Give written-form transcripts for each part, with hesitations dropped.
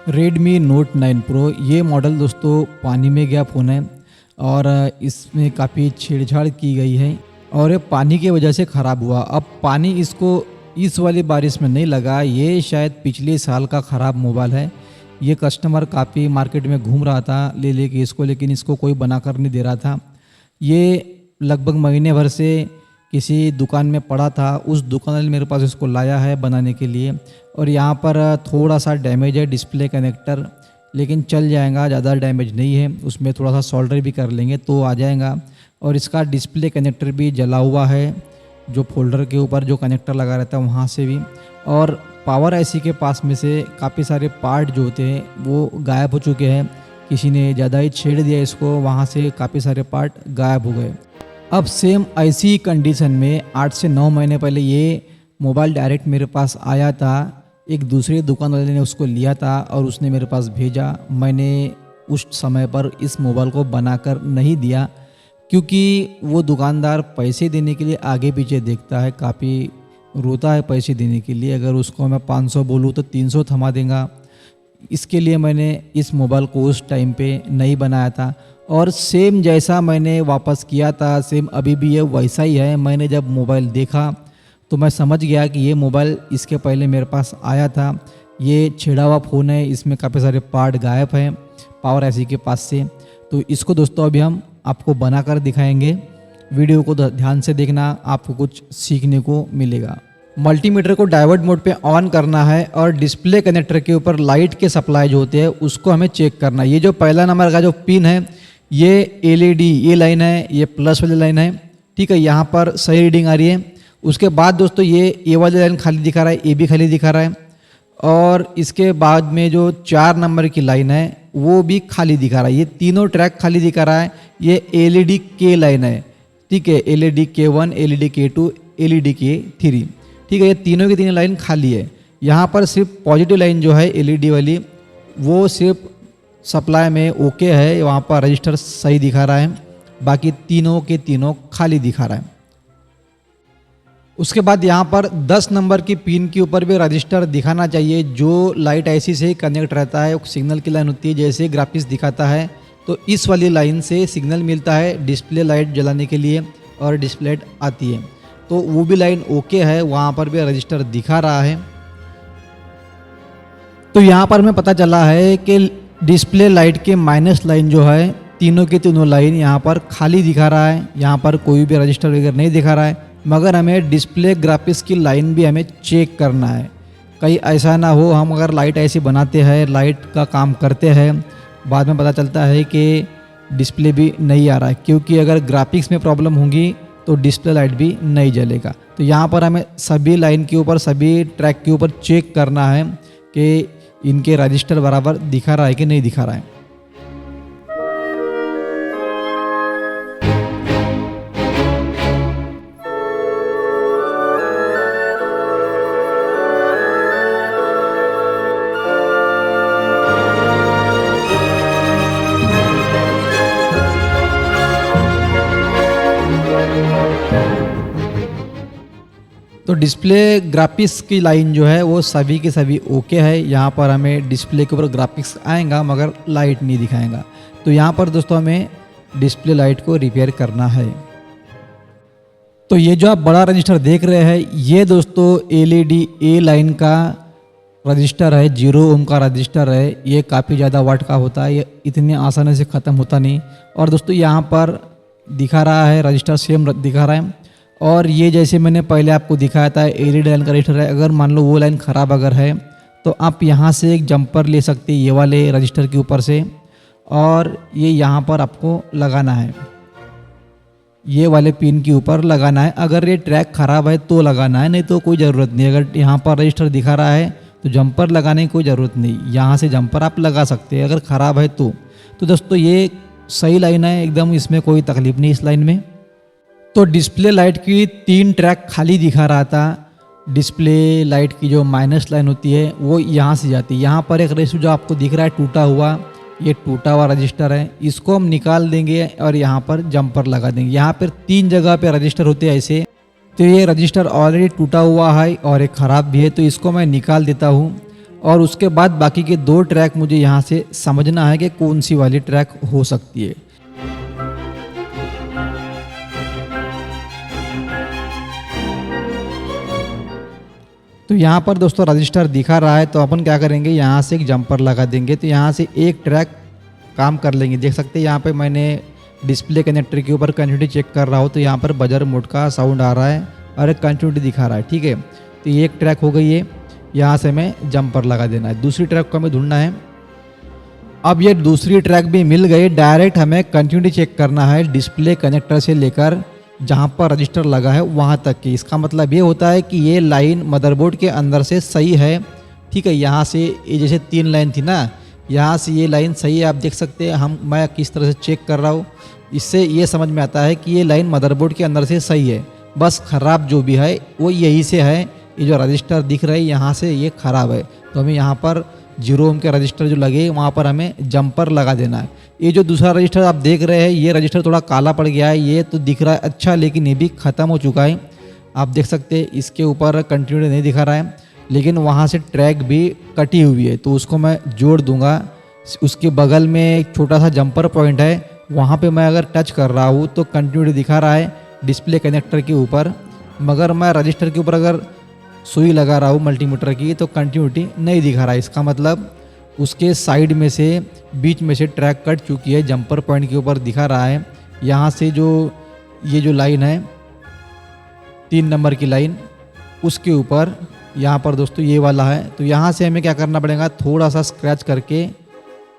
Redmi note 9 pro ये model दोस्तों पानी में गया फ़ोन है और इसमें काफ़ी छेड़छाड़ की गई है और ये पानी की वजह से ख़राब हुआ। अब पानी इसको इस वाली बारिश में नहीं लगा, ये शायद पिछले साल का ख़राब मोबाइल है। ये कस्टमर काफ़ी मार्केट में घूम रहा था ले लेके इसको, लेकिन इसको कोई बना कर नहीं दे रहा था। ये लगभग महीने भर से किसी दुकान में पड़ा था, उस दुकान ने मेरे पास इसको लाया है बनाने के लिए। और यहाँ पर थोड़ा सा डैमेज है डिस्प्ले कनेक्टर, लेकिन चल जाएगा, ज़्यादा डैमेज नहीं है। उसमें थोड़ा सा सोल्डर भी कर लेंगे तो आ जाएगा। और इसका डिस्प्ले कनेक्टर भी जला हुआ है, जो फोल्डर के ऊपर जो कनेक्टर लगा रहता है वहाँ से भी। और पावर आईसी के पास में से काफ़ी सारे पार्ट जो होते हैं वो गायब हो चुके हैं। किसी ने ज़्यादा ही छेड़ दिया इसको, वहाँ से काफ़ी सारे पार्ट गायब हो गए। अब सेम ऐसी कंडीशन में 8 से 9 महीने पहले ये मोबाइल डायरेक्ट मेरे पास आया था। एक दूसरे दुकान वाले ने उसको लिया था और उसने मेरे पास भेजा। मैंने उस समय पर इस मोबाइल को बनाकर नहीं दिया, क्योंकि वो दुकानदार पैसे देने के लिए आगे पीछे देखता है, काफ़ी रोता है पैसे देने के लिए। अगर उसको मैं 500 बोलूँ तो 300 थमा देगा। इसके लिए मैंने इस मोबाइल को उस टाइम पे नहीं बनाया था। और सेम जैसा मैंने वापस किया था, सेम अभी भी ये वैसा ही है। मैंने जब मोबाइल देखा तो मैं समझ गया कि ये मोबाइल इसके पहले मेरे पास आया था। ये छेड़ा हुआ फ़ोन है, इसमें काफ़ी सारे पार्ट गायब हैं पावर आईसी के पास से। तो इसको दोस्तों अभी हम आपको बनाकर दिखाएंगे। वीडियो को ध्यान से देखना, आपको कुछ सीखने को मिलेगा। मल्टीमीटर को डाइवर्ट मोड पे ऑन करना है और डिस्प्ले कनेक्टर के ऊपर लाइट के सप्लाई जो होते हैं उसको हमें चेक करना है। ये जो पहला नंबर का जो पिन है ये एलईडी ये लाइन है, ये प्लस वाली लाइन है, ठीक है। यहाँ पर सही रीडिंग आ रही है। उसके बाद दोस्तों ये वाली लाइन खाली दिखा रहा है, ये भी खाली दिखा रहा है। और इसके बाद में जो 4 नंबर की लाइन है वो भी खाली दिखा रहा है। ये तीनों ट्रैक खाली दिखा रहा है। ये एलईडी के लाइन है, ठीक है। LED K1, LED K2, LED K3, ठीक है। ये तीनों की तीनों लाइन खाली है। यहाँ पर सिर्फ पॉजिटिव लाइन जो है एलईडी वाली वो सिर्फ सप्लाई में ओके है, वहाँ पर रजिस्टर सही दिखा रहा है। बाकी तीनों के तीनों खाली दिखा रहा है। उसके बाद यहाँ पर 10 नंबर की पिन के ऊपर भी रजिस्टर दिखाना चाहिए। जो लाइट ऐसी से कनेक्ट रहता है, सिग्नल की लाइन होती है, जैसे ग्राफिक्स दिखाता है तो इस वाली लाइन से सिग्नल मिलता है डिस्प्ले लाइट जलाने के लिए और डिस्प्ले लाइट आती है। तो वो भी लाइन ओके है, वहाँ पर भी रजिस्टर दिखा रहा है। तो यहाँ पर हमें पता चला है कि डिस्प्ले लाइट के माइनस लाइन जो है तीनों के तीनों लाइन यहाँ पर खाली दिखा रहा है। यहाँ पर कोई भी रजिस्टर वगैरह नहीं दिखा रहा है। मगर हमें डिस्प्ले ग्राफिक्स की लाइन भी हमें चेक करना है, कहीं ऐसा ना हो हम अगर लाइट ऐसी बनाते हैं, लाइट का काम करते हैं, बाद में पता चलता है कि डिस्प्ले भी नहीं आ रहा है। क्योंकि अगर ग्राफिक्स में प्रॉब्लम होगी तो डिस्प्ले लाइट भी नहीं जलेगा। तो यहाँ पर हमें सभी लाइन के ऊपर, सभी ट्रैक के ऊपर चेक करना है कि इनके रजिस्टर बराबर दिखा रहा है कि नहीं दिखा रहा है। तो डिस्प्ले ग्राफिक्स की लाइन जो है वो सभी के सभी ओके है। यहाँ पर हमें डिस्प्ले के ऊपर ग्राफिक्स आएगा मगर लाइट नहीं दिखाएगा। तो यहाँ पर दोस्तों हमें डिस्प्ले लाइट को रिपेयर करना है। तो ये जो आप बड़ा रजिस्टर देख रहे हैं ये दोस्तों एलईडी ए लाइन का रजिस्टर है, 0 ओम का रजिस्टर है। ये काफ़ी ज़्यादा वाट का होता है, ये इतनी आसानी से ख़त्म होता नहीं। और दोस्तों यहाँ पर दिखा रहा है रजिस्टर सेम दिखा रहा है। और ये जैसे मैंने पहले आपको दिखाया था एलईडी लाइन का रजिस्टर है। अगर मान लो वो लाइन ख़राब अगर है तो आप यहाँ से एक जंपर ले सकते हैं ये वाले रजिस्टर के ऊपर से, और ये यहाँ पर आपको लगाना है, ये वाले पिन के ऊपर लगाना है। अगर ये ट्रैक ख़राब है तो लगाना है, नहीं तो कोई ज़रूरत नहीं। अगर यहाँ पर रजिस्टर दिखा रहा है तो जंपर लगाने की कोई ज़रूरत नहीं, यहाँ से जंपर आप लगा सकते हैं अगर ख़राब है तो। दोस्तों ये सही लाइन है एकदम, इसमें कोई तकलीफ नहीं इस लाइन में। तो डिस्प्ले लाइट की 3 ट्रैक खाली दिखा रहा था। डिस्प्ले लाइट की जो माइनस लाइन होती है वो यहाँ से जाती है। यहाँ पर एक रजिस्टर जो आपको दिख रहा है टूटा हुआ, ये टूटा हुआ रजिस्टर है, इसको हम निकाल देंगे और यहाँ पर जंपर लगा देंगे। यहाँ पर 3 जगह पे रजिस्टर होते हैं ऐसे। तो ये रजिस्टर ऑलरेडी टूटा हुआ है और एक ख़राब भी है, तो इसको मैं निकाल देता हूँ। और उसके बाद बाकी के 2 ट्रैक मुझे यहाँ से समझना है कि कौन सी वाली ट्रैक हो सकती है। तो यहाँ पर दोस्तों रजिस्टर दिखा रहा है, तो अपन क्या करेंगे, यहाँ से एक जंपर लगा देंगे। तो यहाँ से एक ट्रैक काम कर लेंगे। देख सकते हैं यहाँ पे मैंने डिस्प्ले कनेक्टर के ऊपर कंटिन्यूटी चेक कर रहा हूँ, तो यहाँ पर बजर मोड का साउंड आ रहा है और एक कंटिन्यूटी दिखा रहा है। ठीक है, तो ये एक ट्रैक हो गई है, यहाँ से हमें जंपर लगा देना है। दूसरी ट्रैक को हमें ढूंढना है। अब ये दूसरी ट्रैक भी मिल गई। डायरेक्ट हमें कंटिन्यूटी चेक करना है डिस्प्ले कनेक्टर से लेकर जहाँ पर रजिस्टर लगा है वहाँ तक की। इसका मतलब ये होता है कि ये लाइन मदरबोर्ड के अंदर से सही है। ठीक है, यहाँ से ये जैसे 3 लाइन थी ना, यहाँ से ये लाइन सही है। आप देख सकते हैं मैं किस तरह से चेक कर रहा हूँ, इससे ये समझ में आता है कि ये लाइन मदरबोर्ड के अंदर से सही है। बस ख़राब जो भी है वो यही से है। ये जो रजिस्टर दिख रहा है यहाँ से ये ख़राब है, तो हमें यहाँ पर 0 ओम के रजिस्टर जो लगे वहाँ पर हमें जंपर लगा देना है। ये जो दूसरा रजिस्टर आप देख रहे हैं, ये रजिस्टर थोड़ा काला पड़ गया है। ये तो दिख रहा है अच्छा, लेकिन ये भी ख़त्म हो चुका है। आप देख सकते हैं इसके ऊपर कंटिन्यूटी नहीं दिखा रहा है, लेकिन वहाँ से ट्रैक भी कटी हुई है, तो उसको मैं जोड़ दूंगा। उसके बगल में एक छोटा सा जंपर पॉइंट है, वहाँ पे मैं अगर टच कर रहा हूँ तो कंटिन्यूटी दिखा रहा है डिस्प्ले कनेक्टर के ऊपर, मगर मैं रजिस्टर के ऊपर अगर सुई लगा रहा हूँ मल्टीमीटर की तो कंटिन्यूटी नहीं दिखा रहा है। इसका मतलब उसके साइड में से, बीच में से ट्रैक कट चुकी है। जंपर पॉइंट के ऊपर दिखा रहा है, यहाँ से जो ये जो लाइन है 3 नंबर की लाइन, उसके ऊपर यहाँ पर दोस्तों ये वाला है। तो यहाँ से हमें क्या करना पड़ेगा, थोड़ा सा स्क्रैच करके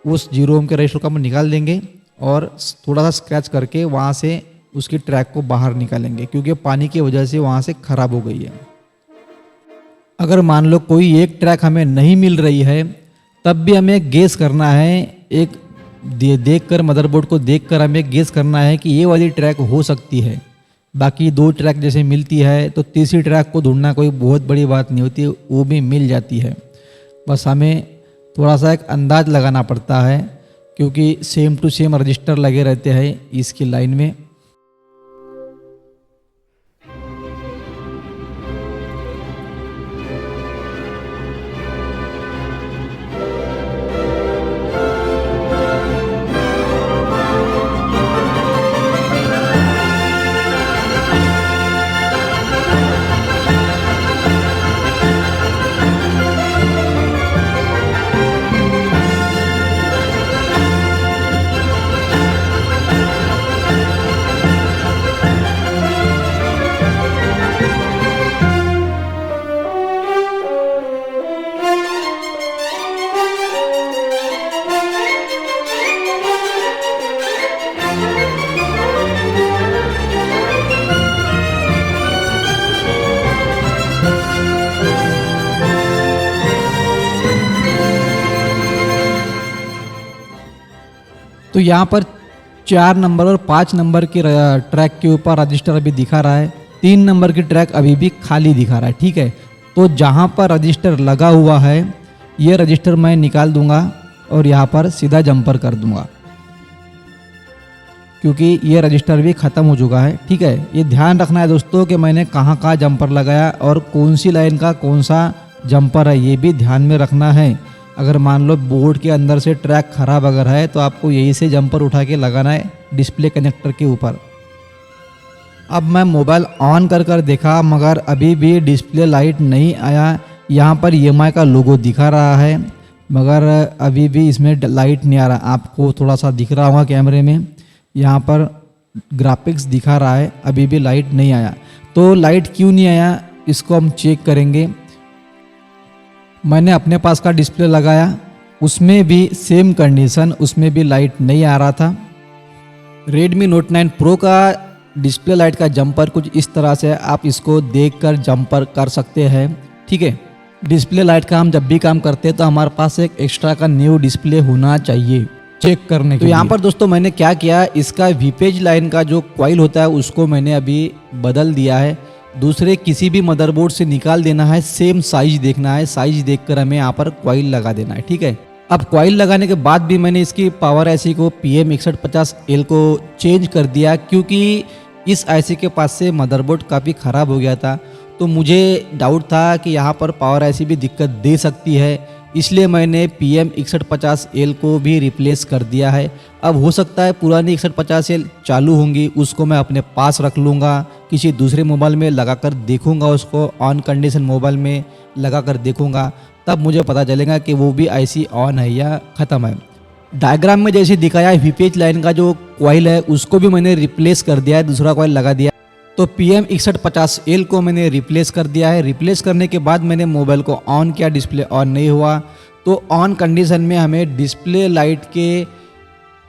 उस 0 ओम के रजिस्टर को हम निकाल देंगे और थोड़ा सा स्क्रैच करके वहाँ से उसकी ट्रैक को बाहर निकालेंगे, क्योंकि पानी की वजह से वहाँ से ख़राब हो गई है। अगर मान लो कोई एक ट्रैक हमें नहीं मिल रही है, तब भी हमें गेस करना है। एक देखकर मदरबोर्ड को देखकर हमें गेस करना है कि ये वाली ट्रैक हो सकती है। बाकी 2 ट्रैक जैसे मिलती है तो तीसरी ट्रैक को ढूंढना कोई बहुत बड़ी बात नहीं होती, वो भी मिल जाती है। बस हमें थोड़ा सा एक अंदाज लगाना पड़ता है, क्योंकि सेम टू सेम रजिस्टर लगे रहते हैं इसकी लाइन में। तो यहाँ पर 4 नंबर और 5 नंबर के ट्रैक के ऊपर रजिस्टर अभी दिखा रहा है, 3 नंबर की ट्रैक अभी भी खाली दिखा रहा है। ठीक है, तो जहाँ पर रजिस्टर लगा हुआ है ये रजिस्टर मैं निकाल दूंगा और यहाँ पर सीधा जंपर कर दूंगा, क्योंकि ये रजिस्टर भी ख़त्म हो चुका है। ठीक है, ये ध्यान रखना है दोस्तों कि मैंने कहाँ कहाँ जंपर लगाया और कौन सी लाइन का कौन सा जंपर है, ये भी ध्यान में रखना है। अगर मान लो बोर्ड के अंदर से ट्रैक ख़राब अगर है तो आपको यही से जंपर उठा के लगाना है डिस्प्ले कनेक्टर के ऊपर। अब मैं मोबाइल ऑन कर देखा, मगर अभी भी डिस्प्ले लाइट नहीं आया। यहाँ पर EMI का लोगो दिखा रहा है, मगर अभी भी इसमें लाइट नहीं आ रहा। आपको थोड़ा सा दिख रहा होगा कैमरे में, यहाँ पर ग्राफिक्स दिखा रहा है, अभी भी लाइट नहीं आया। तो लाइट क्यों नहीं आया इसको हम चेक करेंगे। मैंने अपने पास का डिस्प्ले लगाया, उसमें भी सेम कंडीशन, उसमें भी लाइट नहीं आ रहा था। Redmi Note 9 Pro का डिस्प्ले लाइट का जंपर कुछ इस तरह से, आप इसको देखकर जंपर कर सकते हैं। ठीक है, डिस्प्ले लाइट का हम जब भी काम करते हैं तो हमारे पास एक एक्स्ट्रा का न्यू डिस्प्ले होना चाहिए चेक करने के लिए। तो यहाँ पर दोस्तों मैंने क्या किया, इसका वीपेज लाइन का जो कॉइल होता है उसको मैंने अभी बदल दिया है, दूसरे किसी भी मदरबोर्ड से निकाल देना है। सेम साइज देखना है, साइज देखकर हमें यहाँ पर कॉइल लगा देना है। ठीक है, अब कॉइल लगाने के बाद भी मैंने इसकी पावर आईसी को PM6150L को चेंज कर दिया, क्योंकि इस आईसी के पास से मदरबोर्ड काफ़ी ख़राब हो गया था। तो मुझे डाउट था कि यहाँ पर पावर आईसी भी दिक्कत दे सकती है, इसलिए मैंने PM6150L को भी रिप्लेस कर दिया है। अब हो सकता है पुरानी 6150L चालू होंगी, उसको मैं अपने पास रख लूँगा, किसी दूसरे मोबाइल में लगा कर देखूँगा, उसको ऑन कंडीशन मोबाइल में लगा कर देखूँगा, तब मुझे पता चलेगा कि वो भी ऐसी ऑन है या ख़त्म है। डायग्राम में जैसे दिखाया है VPH लाइन का जो कॉइल है उसको भी मैंने रिप्लेस कर दिया है, दूसरा कॉइल लगा दिया। तो PM6150L को मैंने रिप्लेस कर दिया है। रिप्लेस करने के बाद मैंने मोबाइल को ऑन किया, डिस्प्ले ऑन नहीं हुआ। तो ऑन कंडीशन में हमें डिस्प्ले लाइट के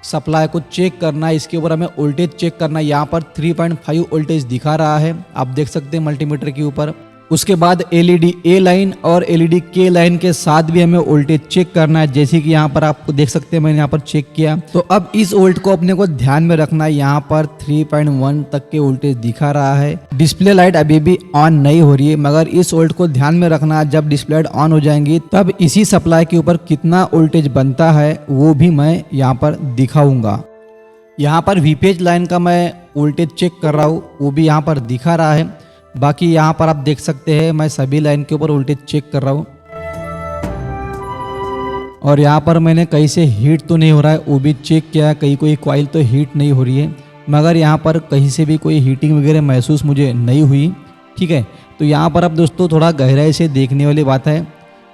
सप्लाई को चेक करना है, इसके ऊपर हमें वोल्टेज चेक करना है। यहाँ पर 3.5 वोल्टेज दिखा रहा है, आप देख सकते हैं मल्टीमीटर के ऊपर। उसके बाद LED A लाइन और LED K लाइन के साथ भी हमें वोल्टेज चेक करना है, जैसे कि यहाँ पर आपको देख सकते हैं मैंने यहाँ पर चेक किया। तो अब इस वोल्ट को अपने को ध्यान में रखना है, यहाँ पर 3.1 तक के वोल्टेज दिखा रहा है। डिस्प्ले लाइट अभी भी ऑन नहीं हो रही है, मगर इस वोल्ट को ध्यान में रखना है, जब डिस्प्ले लाइट ऑन हो जाएंगी तब इसी सप्लाई के ऊपर कितना वोल्टेज बनता है वो भी मैं यहाँ पर दिखाऊंगा। यहाँ पर VPH लाइन का मैं वोल्टेज चेक कर रहा हूँ, वो भी यहाँ पर दिखा रहा है। बाकी यहाँ पर आप देख सकते हैं मैं सभी लाइन के ऊपर वोल्टेज चेक कर रहा हूँ, और यहाँ पर मैंने कहीं से हीट तो नहीं हो रहा है वो भी चेक किया, कहीं कोई कॉइल तो हीट नहीं हो रही है, मगर यहाँ पर कहीं से भी कोई हीटिंग वगैरह महसूस मुझे नहीं हुई। ठीक है, तो यहाँ पर अब दोस्तों थोड़ा गहराई से देखने वाली बात है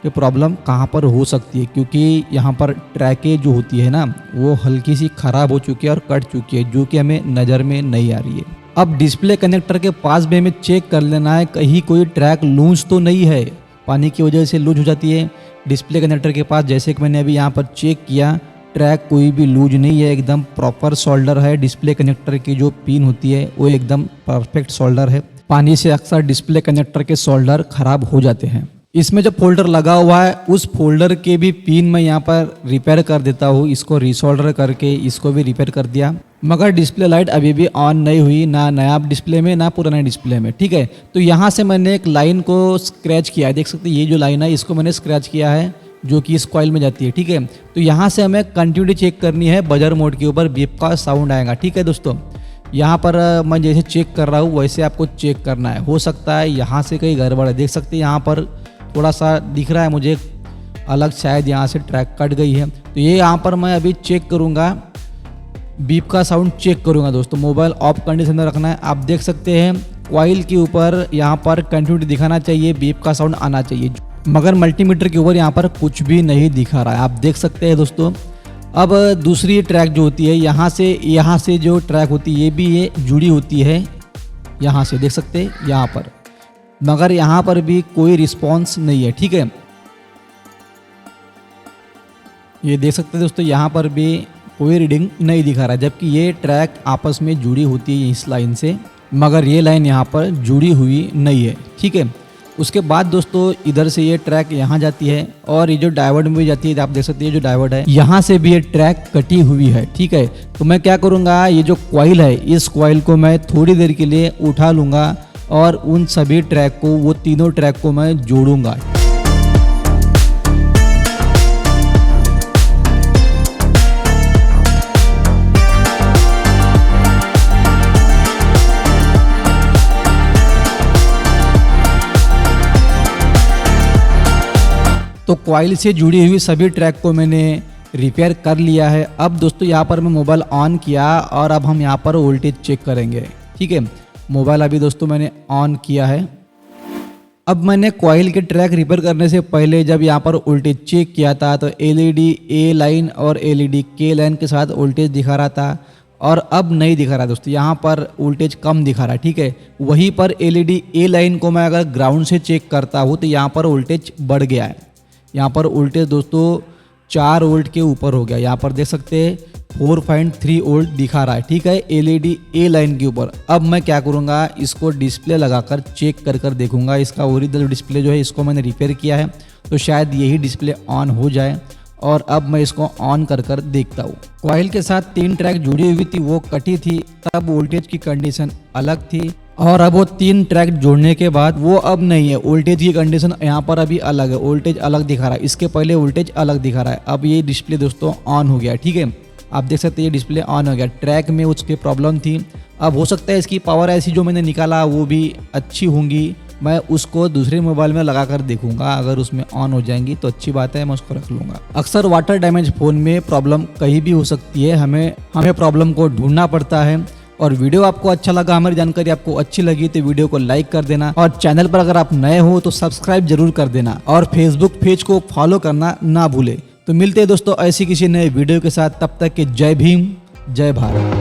कि प्रॉब्लम कहाँ पर हो सकती है, क्योंकि यहाँ पर ट्रैकें जो होती है ना वो हल्की सी ख़राब हो चुकी है और कट चुकी है, जो कि हमें नज़र में नहीं आ रही है। अब डिस्प्ले कनेक्टर के पास भी हमें चेक कर लेना है कहीं कोई ट्रैक लूज तो नहीं है, पानी की वजह से लूज हो जाती है डिस्प्ले कनेक्टर के पास। जैसे कि मैंने अभी यहाँ पर चेक किया, ट्रैक कोई भी लूज नहीं है, एकदम प्रॉपर सोल्डर है। डिस्प्ले कनेक्टर की जो पिन होती है वो एकदम परफेक्ट सोल्डर है। पानी से अक्सर डिस्प्ले कनेक्टर के सोल्डर खराब हो जाते हैं। इसमें जो फोल्डर लगा हुआ है उस फोल्डर के भी पिन मैं यहाँ पर रिपेयर कर देता हूँ, इसको रिसोल्डर करके इसको भी रिपेयर कर दिया, मगर डिस्प्ले लाइट अभी भी ऑन नहीं हुई, ना नया डिस्प्ले में ना पुराने डिस्प्ले में। ठीक है, तो यहाँ से मैंने एक लाइन को स्क्रैच किया है, देख सकते हैं ये जो लाइन है इसको मैंने स्क्रैच किया है, जो कि इस कॉइल में जाती है। ठीक है, तो यहाँ से हमें कंटिन्यूटी चेक करनी है, बजर मोड के ऊपर बीप का साउंड आएगा। ठीक है दोस्तों, यहाँ पर मैं जैसे चेक कर रहा हूँ वैसे आपको चेक करना है। हो सकता है यहाँ से कहीं गड़बड़ है, देख सकते हैं यहाँ पर थोड़ा सा दिख रहा है मुझे अलग, शायद यहाँ से ट्रैक कट गई है। तो ये यहाँ पर मैं अभी चेक करूँगा, बीप का साउंड चेक करूँगा दोस्तों। मोबाइल ऑफ कंडीशन में रखना है, आप देख सकते हैं कॉइल के ऊपर यहाँ पर कंटिन्यूटी दिखाना चाहिए, बीप का साउंड आना चाहिए, मगर मल्टीमीटर के ऊपर यहाँ पर कुछ भी नहीं दिखा रहा है, आप देख सकते हैं दोस्तों। अब दूसरी ट्रैक जो होती है यहाँ से जो ट्रैक होती है ये भी ये जुड़ी होती है, यहाँ से देख सकते हैं यहाँ पर, मगर यहाँ पर भी कोई रिस्पॉन्स नहीं है। ठीक है, ये देख सकते हैं दोस्तों यहाँ पर भी कोई रीडिंग नहीं दिखा रहा है, जबकि ये ट्रैक आपस में जुड़ी होती है इस लाइन से, मगर ये लाइन यहाँ पर जुड़ी हुई नहीं है। ठीक है, उसके बाद दोस्तों इधर से ये ट्रैक यहाँ जाती है और ये जो डायोड में भी जाती है, आप देख सकते हैं ये जो डायोड है यहाँ से भी ये ट्रैक कटी हुई है। ठीक है, तो मैं क्या करूँगा, ये जो कॉइल है इस कॉइल को मैं थोड़ी देर के लिए उठा लूँगा और उन सभी ट्रैक को, वो तीनों ट्रैक को मैं जोड़ूंगा। तो कॉइल से जुड़ी हुई सभी ट्रैक को मैंने रिपेयर कर लिया है। अब दोस्तों यहाँ पर मैं मोबाइल ऑन किया और अब हम यहाँ पर वोल्टेज चेक करेंगे। ठीक है, मोबाइल अभी दोस्तों मैंने ऑन किया है। अब मैंने कॉइल के ट्रैक रिपेयर करने से पहले जब यहाँ पर वोल्टेज चेक किया था तो LED A लाइन और LED K लाइन के साथ वोल्टेज दिखा रहा था, और अब नहीं दिखा रहा दोस्तों, यहाँ पर वोल्टेज कम दिखा रहा है। ठीक है, वहीं पर LED A लाइन को मैं अगर ग्राउंड से चेक करता हूँ तो यहाँ पर वोल्टेज बढ़ गया है। यहाँ पर वोल्टेज दोस्तों 4 वोल्ट के ऊपर हो गया, यहाँ पर देख सकते हैं 4.3 वोल्ट दिखा रहा है। ठीक है, LED A लाइन के ऊपर। अब मैं क्या करूँगा, इसको डिस्प्ले लगाकर चेक कर देखूँगा। इसका ओरिजिनल डिस्प्ले जो है इसको मैंने रिपेयर किया है, तो शायद यही डिस्प्ले ऑन हो जाए। और अब मैं इसको ऑन कर देखता हूँ। कॉइल के साथ 3 ट्रैक जुड़ी हुई थी, वो कटी थी, तब वोल्टेज की कंडीशन अलग थी, और अब वो 3 ट्रैक जोड़ने के बाद वो अब नहीं है। वोल्टेज की कंडीशन यहाँ पर अभी अलग है, वोल्टेज अलग दिखा रहा है, इसके पहले वोल्टेज अलग दिखा रहा है। अब ये डिस्प्ले दोस्तों ऑन हो गया। ठीक है, आप देख सकते हैं ये डिस्प्ले ऑन हो गया। ट्रैक में उसकी प्रॉब्लम थी, अब हो सकता है इसकी पावर ऐसी जो मैंने निकाला वो भी अच्छी होंगी, मैं उसको दूसरे मोबाइल में लगा कर देखूंगा, अगर उसमें ऑन हो जाएंगी तो अच्छी बात है, मैं उसको रख लूँगा। अक्सर वाटर डैमेज फ़ोन में प्रॉब्लम कहीं भी हो सकती है, हमें प्रॉब्लम को ढूंढना पड़ता है। और वीडियो आपको अच्छा लगा, हमारी जानकारी आपको अच्छी लगी तो वीडियो को लाइक कर देना, और चैनल पर अगर आप नए हो तो सब्सक्राइब जरूर कर देना, और फेसबुक पेज को फॉलो करना ना भूले। तो मिलते हैं दोस्तों ऐसी किसी नए वीडियो के साथ, तब तक के जय भीम, जय भारत।